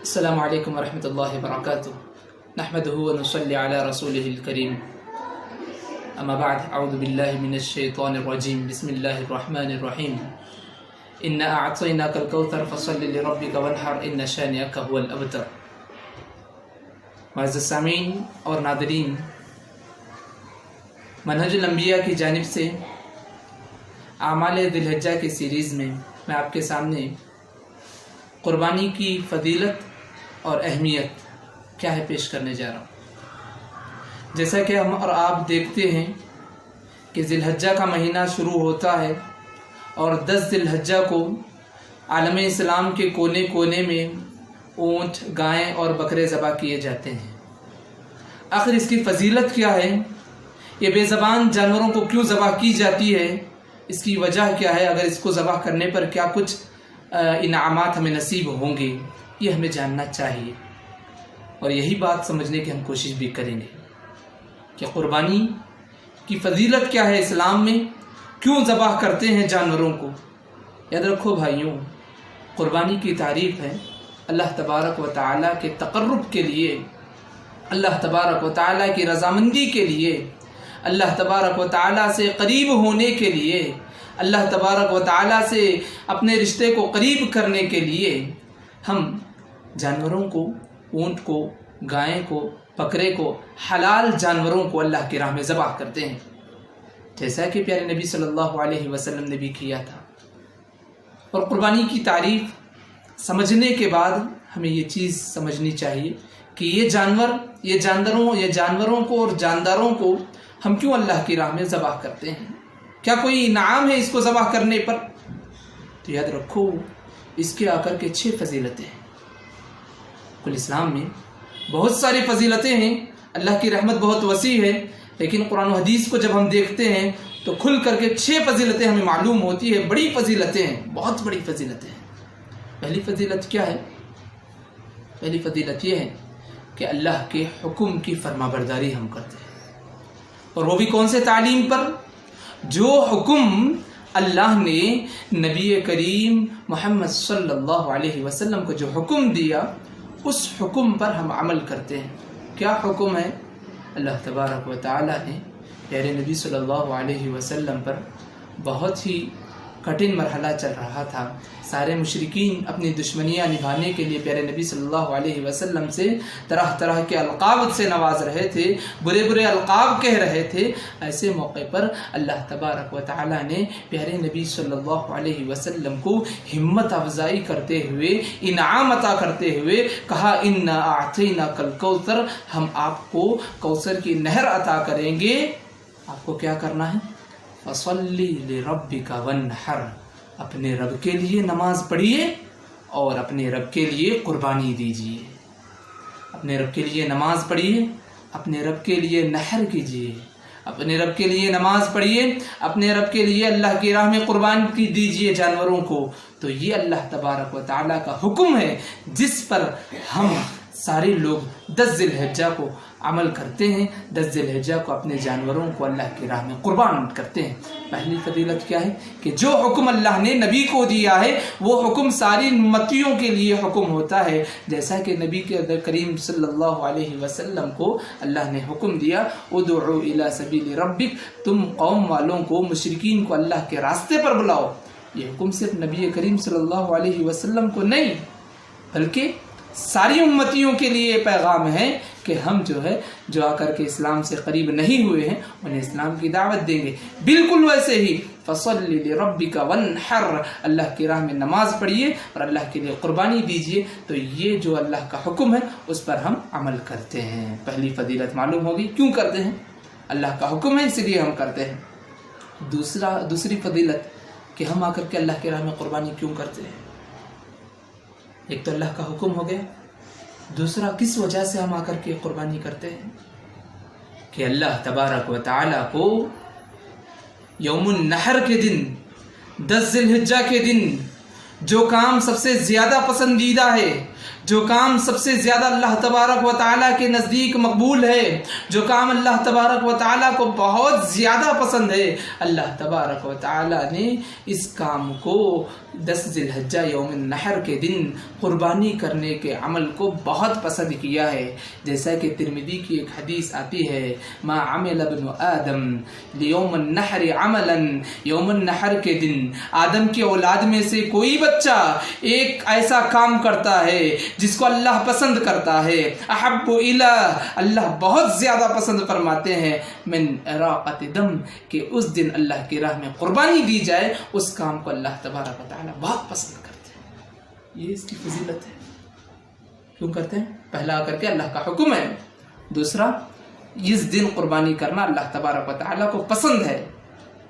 السلام علیکم ورحمۃ اللہ وبرکاتہ نحمدہ ونصلی علی رسولہ الکریم اما بعد اعوذ باللہ من الشیطان الرجیم بسم اللہ الرحمن الرحیم انا اعطیناک الکوثر فصل لربک وانحر ان شانئک هو الابتر۔ معزز سامعین اور ناظرین، منہج الانبیاء کی جانب سے اعمال ذی الحجہ کی سیریز میں میں آپ کے سامنے قربانی کی فضیلت اور اہمیت کیا ہے پیش کرنے جا رہا ہوں۔ جیسا کہ ہم اور آپ دیکھتے ہیں کہ ذی الحجہ کا مہینہ شروع ہوتا ہے اور 10 ذی الحجہ کو عالم اسلام کے کونے کونے میں اونٹ، گائیں اور بکرے ذبح کیے جاتے ہیں۔ آخر اس کی فضیلت کیا ہے؟ یہ بے زبان جانوروں کو کیوں ذبح کی جاتی ہے؟ اس کی وجہ کیا ہے؟ اگر اس کو ذبح کرنے پر کیا کچھ انعامات ہمیں نصیب ہوں گے، یہ ہمیں جاننا چاہیے، اور یہی بات سمجھنے کی ہم کوشش بھی کریں گے کہ قربانی کی فضیلت کیا ہے اسلام میں، کیوں ذبح کرتے ہیں جانوروں کو۔ یاد رکھو بھائیوں، قربانی کی تعریف ہے اللہ تبارک و تعالیٰ کے تقرب کے لیے، اللہ تبارک و تعالیٰ کی رضامندی کے لیے، اللہ تبارک و تعالیٰ سے قریب ہونے کے لیے، اللہ تبارک و تعالیٰ سے اپنے رشتے کو قریب کرنے کے لیے ہم جانوروں کو، اونٹ کو، گائیں کو، بکرے کو، حلال جانوروں کو اللہ کی راہ میں ذبح کرتے ہیں، جیسا کہ پیارے نبی صلی اللہ علیہ وسلم نے بھی کیا تھا۔ اور قربانی کی تعریف سمجھنے کے بعد ہمیں یہ چیز سمجھنی چاہیے کہ یہ جانوروں کو اور جانداروں کو ہم کیوں اللہ کی راہ میں ذبح کرتے ہیں؟ کیا کوئی انعام ہے اس کو ذبح کرنے پر؟ تو یاد رکھو، اس کے آ کر کے 6 فضیلتیں ہیں۔ کل اسلام میں بہت ساری فضیلتیں ہیں، اللہ کی رحمت بہت وسیع ہے، لیکن قرآن و حدیث کو جب ہم دیکھتے ہیں تو کھل کر کے 6 فضیلتیں ہمیں معلوم ہوتی ہے۔ بڑی فضیلتیں ہیں، بہت بڑی فضیلتیں ہیں۔ پہلی فضیلت کیا ہے؟ پہلی فضیلت یہ ہے کہ اللہ کے حکم کی فرما برداری ہم کرتے ہیں، اور وہ بھی کون سے تعلیم پر؟ جو حکم اللہ نے نبی کریم محمد صلی اللہ علیہ وسلم کو جو حکم دیا، اس حکم پر ہم عمل کرتے ہیں۔ کیا حکم ہے؟ اللہ تبارک و تعالیٰ نے پیارے نبی صلی اللہ علیہ وسلم پر بہت ہی کٹھن مرحلہ چل رہا تھا، سارے مشرکین اپنی دشمنیاں نبھانے کے لیے پیارے نبی صلی اللہ علیہ وسلم سے طرح طرح کے القاب سے نواز رہے تھے، برے برے القاب کہہ رہے تھے۔ ایسے موقع پر اللہ تبارک و تعالیٰ نے پیارے نبی صلی اللہ علیہ وسلم کو ہمت افزائی کرتے ہوئے، انعام عطا کرتے ہوئے کہا، انا اعطیناک الکوثر، ہم آپ کو کوثر کی نہر عطا کریں گے۔ آپ کو کیا کرنا ہے؟ فصلی لربک وانحر، اپنے رب کے لیے نماز پڑھیے اور اپنے رب کے لیے قربانی دیجیے۔ اپنے رب کے لیے نماز پڑھیے، اپنے رب کے لیے نحر کیجیے، اپنے رب کے لیے نماز پڑھیے، اپنے رب کے لیے اللہ کی راہ میں قربانی دیجیے جانوروں کو۔ تو یہ اللہ تبارک و تعالیٰ کا حکم ہے جس پر ہم سارے لوگ 10 ذی الحجہ کو عمل کرتے ہیں، 10 ذی الحجہ کو اپنے جانوروں کو اللہ کی راہ میں قربان کرتے ہیں۔ پہلی فضیلت کیا ہے؟ کہ جو حکم اللہ نے نبی کو دیا ہے وہ حکم ساری امتیوں کے لیے حکم ہوتا ہے، جیسا کہ نبی کے کریم صلی اللہ علیہ وسلم کو اللہ نے حکم دیا، ادعو الی سبیل ربک، تم قوم والوں کو، مشرکین کو اللہ کے راستے پر بلاؤ۔ یہ حکم صرف نبی کریم صلی اللہ علیہ وسلم کو نہیں، بلکہ ساری امتیوں کے لیے پیغام ہے کہ ہم جو آ کر کے اسلام سے قریب نہیں ہوئے ہیں انہیں اسلام کی دعوت دیں گے۔ بالکل ویسے ہی فصلی لربک وانحر، اللہ کی راہ میں نماز پڑھیے اور اللہ کے لیے قربانی دیجیے۔ تو یہ جو اللہ کا حکم ہے اس پر ہم عمل کرتے ہیں۔ پہلی فضیلت معلوم ہوگی کیوں کرتے ہیں؟ اللہ کا حکم ہے اس لیے ہم کرتے ہیں۔ دوسری فضیلت کہ ہم آ کر کے اللہ کی راہ میں قربانی کیوں کرتے ہیں؟ ایک تو اللہ کا حکم ہو گیا، دوسرا کس وجہ سے ہم آ کر کے قربانی کرتے ہیں؟ کہ اللہ تبارک و تعالیٰ کو یوم النحر کے دن، 10 ذی الحجہ کے دن جو کام سب سے زیادہ پسندیدہ ہے، جو کام سب سے زیادہ اللہ تبارک و تعالیٰ کے نزدیک مقبول ہے، جو کام اللہ تبارک و تعالیٰ کو بہت زیادہ پسند ہے، اللہ تبارک و تعالیٰ نے اس کام کو 10 ذی الحجہ یوم النحر کے دن قربانی کرنے کے عمل کو بہت پسند کیا ہے۔ جیسا کہ ترمذی کی ایک حدیث آتی ہے، ما عمل ابن آدم لیوم النحر عملا، یوم النحر کے دن آدم کی اولاد میں سے کوئی بچہ ایک ایسا کام کرتا ہے جس کو اللہ پسند کرتا ہے، احب الہ، اللہ بہت زیادہ پسند فرماتے ہیں، من اراقۃ دم، کہ اس دن اللہ کی راہ میں قربانی دی جائے، اس کام کو اللہ تبارک و تعالیٰ بہت پسند کرتے ہیں۔ یہ اس کی فضیلت ہے۔ کیوں کرتے ہیں؟ پہلا کر کے اللہ کا حکم ہے، دوسرا اس دن قربانی کرنا اللہ تبارک و تعالیٰ کو پسند ہے،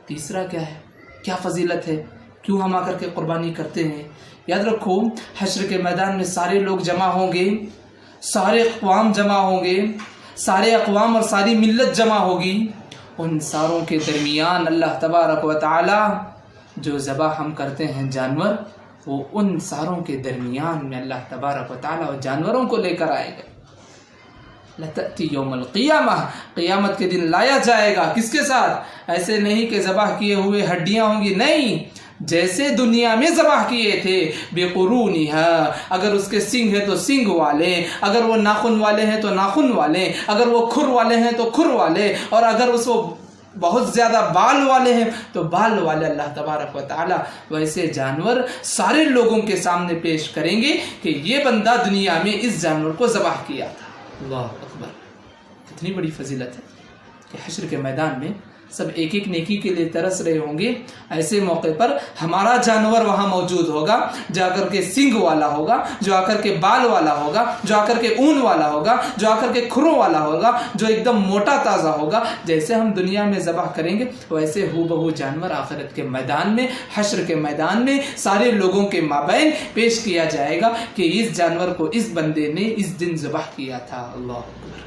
تیسرا کیا ہے، کیا فضیلت ہے، کیوں ہم آ کر کے قربانی کرتے ہیں؟ یاد رکھو، حشر کے میدان میں سارے لوگ جمع ہوں گے، سارے اقوام جمع ہوں گے، سارے اقوام اور ساری ملت جمع ہوگی، ان ساروں کے درمیان اللہ تبارک و تعالی جو ذبح ہم کرتے ہیں جانور، وہ ان ساروں کے درمیان میں اللہ تبارک و تعالی وہ جانوروں کو لے کر آئے گا۔ لتأتی یوم القیامہ، قیامت کے دن لایا جائے گا، کس کے ساتھ؟ ایسے نہیں کہ ذبح کیے ہوئے ہڈیاں ہوں گی، نہیں، جیسے دنیا میں ذبح کیے تھے، بقرونہا، اگر اس کے سنگ ہے تو سنگ والے، اگر وہ ناخن والے ہیں تو ناخن والے، اگر وہ کھر والے ہیں تو کھر والے، اور اگر اس وہ بہت زیادہ بال والے ہیں تو بال والے، اللہ تبارک و تعالیٰ ویسے جانور سارے لوگوں کے سامنے پیش کریں گے کہ یہ بندہ دنیا میں اس جانور کو ذبح کیا تھا۔ اللہ اکبر، کتنی بڑی فضیلت ہے کہ حشر کے میدان میں سب ایک ایک نیکی کے لیے ترس رہے ہوں گے۔ ایسے موقع پر ہمارا جانور وہاں موجود ہوگا، جو آ کر کے سنگ والا ہوگا، جو آ کر کے بال والا ہوگا، جو آ کر کے اون والا ہوگا، جو آ کر کے کھروں والا ہوگا، جو ایک دم موٹا تازہ ہوگا۔ جیسے ہم دنیا میں ذبح کریں گے ویسے ہو بہو جانور آخرت کے میدان میں، حشر کے میدان میں سارے لوگوں کے مابین پیش کیا جائے گا کہ اس جانور کو اس بندے نے اس دن ذبح کیا تھا۔ اللہ اکبر،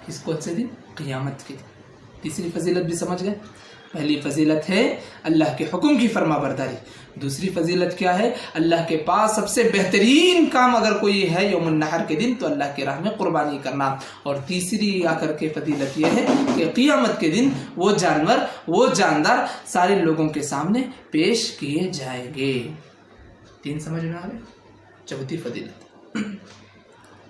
کس کون سے دن؟ قیامت کے دن۔ تیسری فضیلت بھی سمجھ گئے؟ پہلی فضیلت ہے اللہ کے حکم کی فرما برداری، دوسری فضیلت کیا ہے؟ اللہ کے پاس سب سے بہترین کام اگر کوئی ہے یوم النحر کے دن تو اللہ کی راہ میں قربانی کرنا، اور تیسری آ کر کے فضیلت یہ ہے کہ قیامت کے دن وہ جانور، وہ جاندار سارے لوگوں کے سامنے پیش کیے جائیں گے۔ تین سمجھ میں آ گئے؟ چوتھی فضیلت،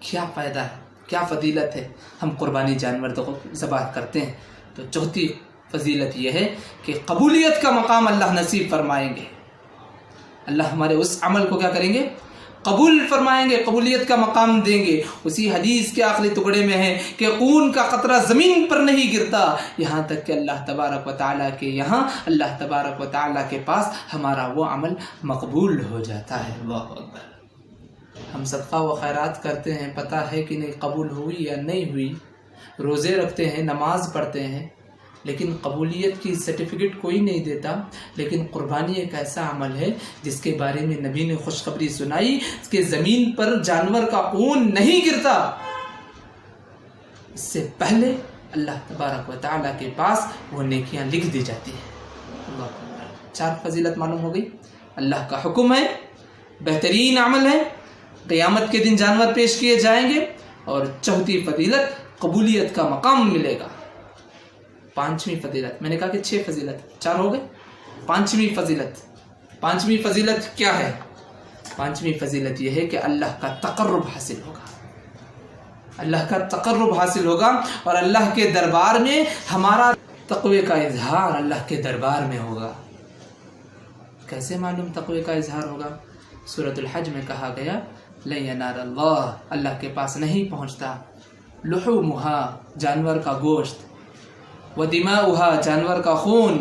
کیا فائدہ ہے، کیا فضیلت ہے ہم قربانی جانور ذبح کرتے ہیں؟ تو چوتھی فضیلت یہ ہے کہ قبولیت کا مقام اللہ نصیب فرمائیں گے۔ اللہ ہمارے اس عمل کو کیا کریں گے؟ قبول فرمائیں گے، قبولیت کا مقام دیں گے۔ اسی حدیث کے آخری ٹکڑے میں ہے کہ خون کا قطرہ زمین پر نہیں گرتا یہاں تک کہ اللہ تبارک و تعالیٰ کے یہاں، اللہ تبارک و تعالیٰ کے پاس ہمارا وہ عمل مقبول ہو جاتا ہے۔ اللہ اکبر، ہم صدقہ و خیرات کرتے ہیں، پتہ ہے کہ نہیں قبول ہوئی یا نہیں ہوئی، روزے رکھتے ہیں، نماز پڑھتے ہیں، لیکن قبولیت کی سرٹیفکیٹ کوئی نہیں دیتا۔ لیکن قربانی ایک ایسا عمل ہے جس کے بارے میں نبی نے خوشخبری سنائی کہ زمین پر جانور کا خون نہیں گرتا، اس سے پہلے اللہ تبارک و تعالیٰ کے پاس وہ نیکیاں لکھ دی جاتی ہیں۔ اللہ اکبر، چار فضیلت معلوم ہو گئی۔ اللہ کا حکم ہے، بہترین عمل ہے، قیامت کے دن جانور پیش کیے جائیں گے، اور چوتھی فضیلت قبولیت کا مقام ملے گا۔ پانچویں فضیلت، میں نے کہا کہ 6 فضیلت، 4 ہو گئے۔ پانچویں فضیلت کیا ہے؟ پانچویں فضیلت یہ ہے کہ اللہ کا تقرب حاصل ہوگا، اللہ کا تقرب حاصل ہوگا، اور اللہ کے دربار میں ہمارا تقوی کا اظہار اللہ کے دربار میں ہوگا۔ کیسے معلوم تقوی کا اظہار ہوگا؟ سورۃ الحج میں کہا گیا لن ینال اللہ، اللہ کے پاس نہیں پہنچتا، لحومہا، جانور کا گوشت، ودماؤہا، جانور کا خون،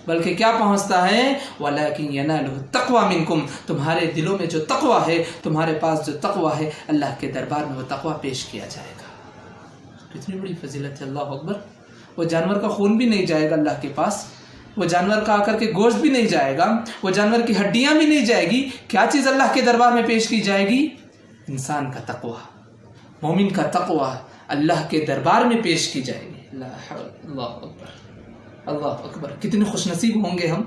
بلکہ کیا پہنچتا ہے؟ ولیکن ینالہ التقوی منکم، تمہارے دلوں میں جو تقوی ہے، تمہارے پاس جو تقوی ہے، اللہ کے دربار میں وہ تقوی پیش کیا جائے گا۔ کتنی بڑی فضیلت ہے، اللہ اکبر۔ وہ جانور کا خون بھی نہیں جائے گا اللہ کے پاس، وہ جانور کا آ کر کے گوشت بھی نہیں جائے گا، وہ جانور کی ہڈیاں بھی نہیں جائے گی۔ کیا چیز اللہ کے دربار میں پیش کی جائے گی؟ انسان کا تقوی، مومن کا تقوی اللہ کے دربار میں پیش کی جائے گی۔ اللہ اکبر، اللہ اکبر، کتنے خوش نصیب ہوں گے ہم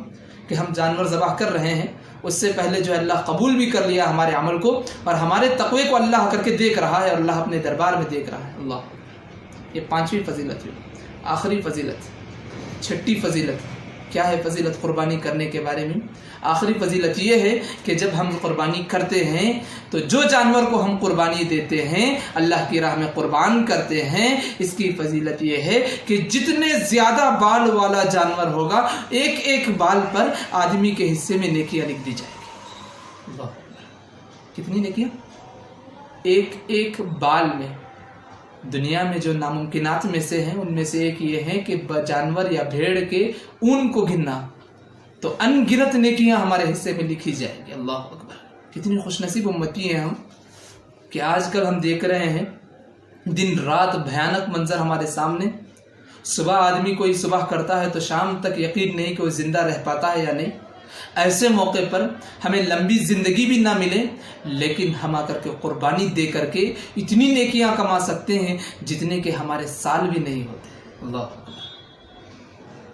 کہ ہم جانور ذبح کر رہے ہیں اس سے پہلے جو ہے اللہ قبول بھی کر لیا ہمارے عمل کو، اور ہمارے تقوی کو اللہ کر کے دیکھ رہا ہے، اور اللہ اپنے دربار میں دیکھ رہا ہے۔ اللہ، یہ 5ویں فضیلت ہے۔ آخری فضیلت، 6ٹھی فضیلت کیا ہے؟ فضیلت قربانی کرنے کے بارے میں آخری فضیلت یہ ہے کہ جب ہم قربانی کرتے ہیں تو جو جانور کو ہم قربانی دیتے ہیں، اللہ کی راہ میں قربان کرتے ہیں، اس کی فضیلت یہ ہے کہ جتنے زیادہ بال والا جانور ہوگا، ایک ایک بال پر آدمی کے حصے میں نیکیاں لکھ دی جائے گی۔ اللہ، کتنی نیکیاں؟ ایک ایک بال میں۔ دنیا میں جو ناممکنات میں سے ہیں ان میں سے ایک یہ ہے کہ جانور یا بھیڑ کے اون کو گننا، تو ان گنت نیکیاں ہمارے حصے میں لکھی جائیں گی۔ اللہ اکبر، کتنی خوش نصیب امتی ہیں ہم کہ آج کل ہم دیکھ رہے ہیں دن رات بھیانک منظر ہمارے سامنے۔ صبح آدمی کوئی صبح کرتا ہے تو شام تک یقین نہیں کہ وہ زندہ رہ پاتا ہے یا نہیں۔ ایسے موقع پر ہمیں لمبی زندگی بھی نہ ملے، لیکن ہم آ کر کے قربانی دے کر کے اتنی نیکیاں کما سکتے ہیں جتنے کہ ہمارے سال بھی نہیں ہوتے۔ اللہ اکبر،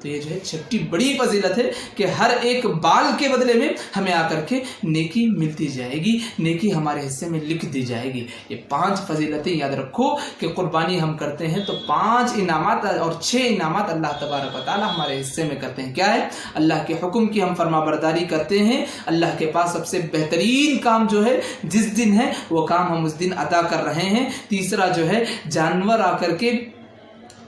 تو یہ جو ہے 6ٹھی بڑی فضیلت ہے کہ ہر ایک بال کے بدلے میں ہمیں آ کر کے نیکی ملتی جائے گی، نیکی ہمارے حصے میں لکھ دی جائے گی۔ یہ 5 فضیلتیں یاد رکھو کہ قربانی ہم کرتے ہیں تو 5 انعامات اور 6 انعامات اللہ تبارک و تعالی ہمارے حصے میں کرتے ہیں۔ کیا ہے؟ اللہ کے حکم کی ہم فرما برداری کرتے ہیں، اللہ کے پاس سب سے بہترین کام جو ہے جس دن ہے وہ کام ہم اس دن ادا کر رہے ہیں۔ تیسرا جو ہے جانور آ کر کے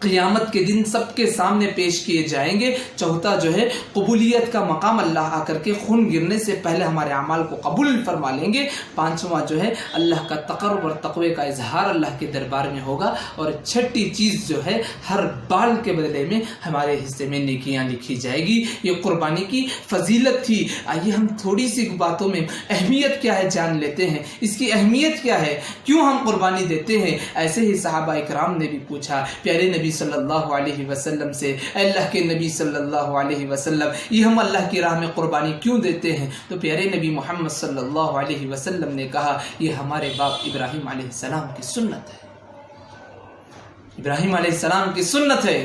قیامت کے دن سب کے سامنے پیش کیے جائیں گے۔ چوتھا جو ہے قبولیت کا مقام، اللہ آ کر کے خون گرنے سے پہلے ہمارے اعمال کو قبول فرما لیں گے۔ 5واں جو ہے اللہ کا تقرب اور تقوی کا اظہار اللہ کے دربار میں ہوگا۔ اور 6ٹھی چیز جو ہے ہر بال کے بدلے میں ہمارے حصے میں نیکیاں لکھی جائے گی۔ یہ قربانی کی فضیلت تھی۔ آئیے ہم تھوڑی سی باتوں میں اہمیت کیا ہے جان لیتے ہیں، اس کی اہمیت کیا ہے، کیوں ہم قربانی دیتے ہیں۔ ایسے ہی صحابہ اکرام نے بھی پوچھا پیارے نبی صلی اللہ علیہ وسلم سے، اللہ کے نبی صلی اللہ علیہ وسلم، یہ ہم اللہ کی راہ میں قربانی کیوں دیتے ہیں؟ تو پیارے نبی محمد صلی اللہ علیہ وسلم نے کہا یہ ہمارے باپ ابراہیم علیہ السلام کی سنت ہے۔ ابراہیم علیہ السلام کی سنت ہے،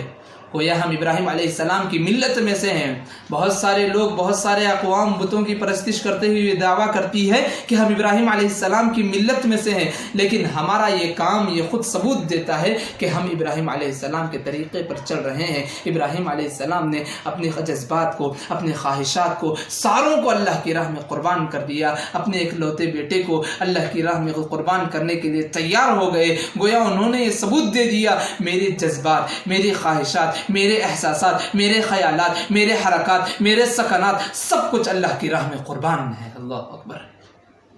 گویا ہم ابراہیم علیہ السلام کی ملت میں سے ہیں۔ بہت سارے لوگ، بہت سارے اقوام بتوں کی پرستش کرتے ہوئے یہ دعویٰ کرتی ہے کہ ہم ابراہیم علیہ السلام کی ملت میں سے ہیں، لیکن ہمارا یہ کام یہ خود ثبوت دیتا ہے کہ ہم ابراہیم علیہ السلام کے طریقے پر چل رہے ہیں۔ ابراہیم علیہ السلام نے اپنے جذبات کو، اپنے خواہشات کو، ساروں کو اللہ کی راہ میں قربان کر دیا۔ اپنے ایک لوتے بیٹے کو اللہ کی راہ میں قربان کرنے کے لیے تیار ہو گئے۔ گویا انہوں نے یہ ثبوت دے دیا میرے جذبات، میری خواہشات، میرے احساسات، میرے خیالات، میرے حرکات، میرے سکنات، سب کچھ اللہ کی راہ میں قربان ہے۔ اللہ اکبر،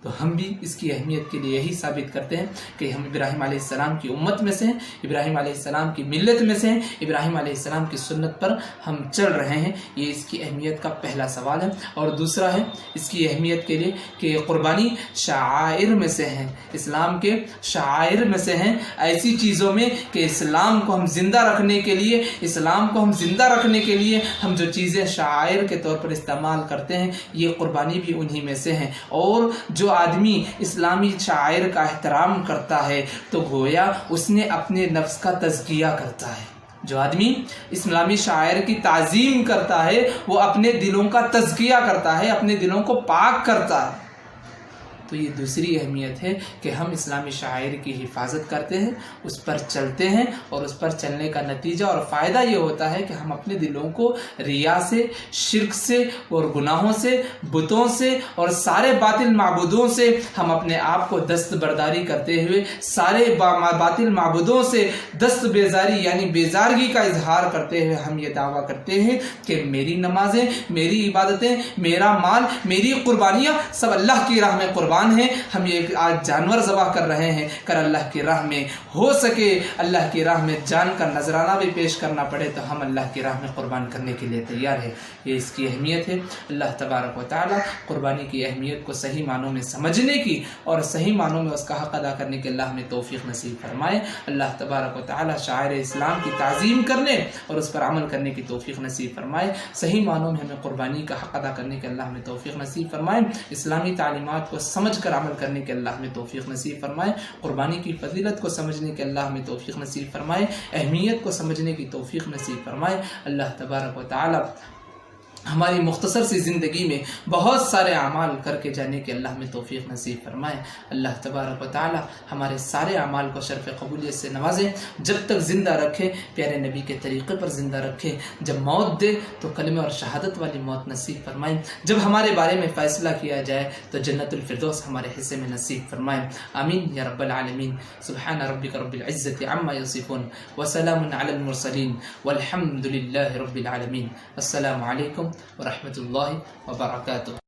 تو ہم بھی اس کی اہمیت کے لیے یہی ثابت کرتے ہیں کہ ہم ابراہیم علیہ السلام کی امت میں سے ہیں، ابراہیم علیہ السلام کی ملت میں سے ہیں، ابراہیم علیہ السلام کی سنت پر ہم چل رہے ہیں۔ یہ اس کی اہمیت کا پہلا سوال ہے۔ اور دوسرا ہے اس کی اہمیت کے لیے کہ قربانی شعائر میں سے ہیں، اسلام کے شعائر میں سے ہیں، ایسی چیزوں میں کہ اسلام کو ہم زندہ رکھنے کے لیے، اسلام کو ہم زندہ رکھنے کے لیے ہم جو چیزیں شعائر کے طور پر استعمال کرتے ہیں، یہ قربانی بھی انہی میں سے ہیں۔ اور جو آدمی اسلامی شعائر کا احترام کرتا ہے تو گویا اس نے اپنے نفس کا تزکیہ کرتا ہے۔ جو آدمی اسلامی شاعر کی تعظیم کرتا ہے وہ اپنے دلوں کا تزکیہ کرتا ہے، اپنے دلوں کو پاک کرتا ہے۔ تو یہ دوسری اہمیت ہے کہ ہم اسلامی شاعر کی حفاظت کرتے ہیں، اس پر چلتے ہیں، اور اس پر چلنے کا نتیجہ اور فائدہ یہ ہوتا ہے کہ ہم اپنے دلوں کو ریا سے، شرک سے اور گناہوں سے، بتوں سے اور سارے باطل معبودوں سے ہم اپنے آپ کو دست برداری کرتے ہوئے سارے باطل معبودوں سے دست بیزاری یعنی بیزارگی کا اظہار کرتے ہوئے ہم یہ دعویٰ کرتے ہیں کہ میری نمازیں، میری عبادتیں، میرا مال، میری قربانیاں سب اللہ کی راہ میں قربان ہیں۔ ہم یہ آج جانور ذبح کر رہے ہیں، کر اللہ کی راہ میں ہو سکے اللہ کی راہ میں جان کا نذرانہ بھی پیش کرنا پڑے تو ہم اللہ کی راہ میں قربان کرنے کے لیے تیار ہے۔ یہ اس کی اہمیت ہے۔ اللہ تبارک و تعالی قربانی کی اہمیت کو صحیح معنوں میں سمجھنے کی اور صحیح معنوں میں اس کا حق ادا کرنے کے اللہ ہمیں توفیق نصیب فرمائے۔ اللہ تبارک و تعالی شاعر اسلام کی تعظیم کرنے اور اس پر عمل کرنے کی توفیق نصیب فرمائے۔ صحیح معنوں میں ہمیں قربانی کا حق ادا کرنے کے اللہ ہمیں توفیق نصیب فرمائے۔ اسلامی تعلیمات کو سمجھ کر عمل کرنے کے اللہ ہمیں توفیق نصیب فرمائے۔ قربانی کی فضیلت کو سمجھنے کے اللہ ہمیں توفیق نصیب فرمائے۔ اہمیت کو سمجھنے کی توفیق نصیب فرمائے۔ اللہ تبارک و تعالی ہماری مختصر سی زندگی میں بہت سارے اعمال کر کے جانے کے اللہ میں توفیق نصیب فرمائے۔ اللہ تبارک و تعالی ہمارے سارے اعمال کو شرف قبولیت سے نوازے، جب تک زندہ رکھے پیارے نبی کے طریقے پر زندہ رکھے، جب موت دے تو کلمہ اور شہادت والی موت نصیب فرمائے، جب ہمارے بارے میں فیصلہ کیا جائے تو جنت الفردوس ہمارے حصے میں نصیب فرمائے، آمین یا رب العالمین۔ سبحان ربک رب العزت عما یصفون وسلام علی المرسلین والحمد للہ رب العالمین۔ السلام علیکم ورحمۃ اللہ وبرکاتہ۔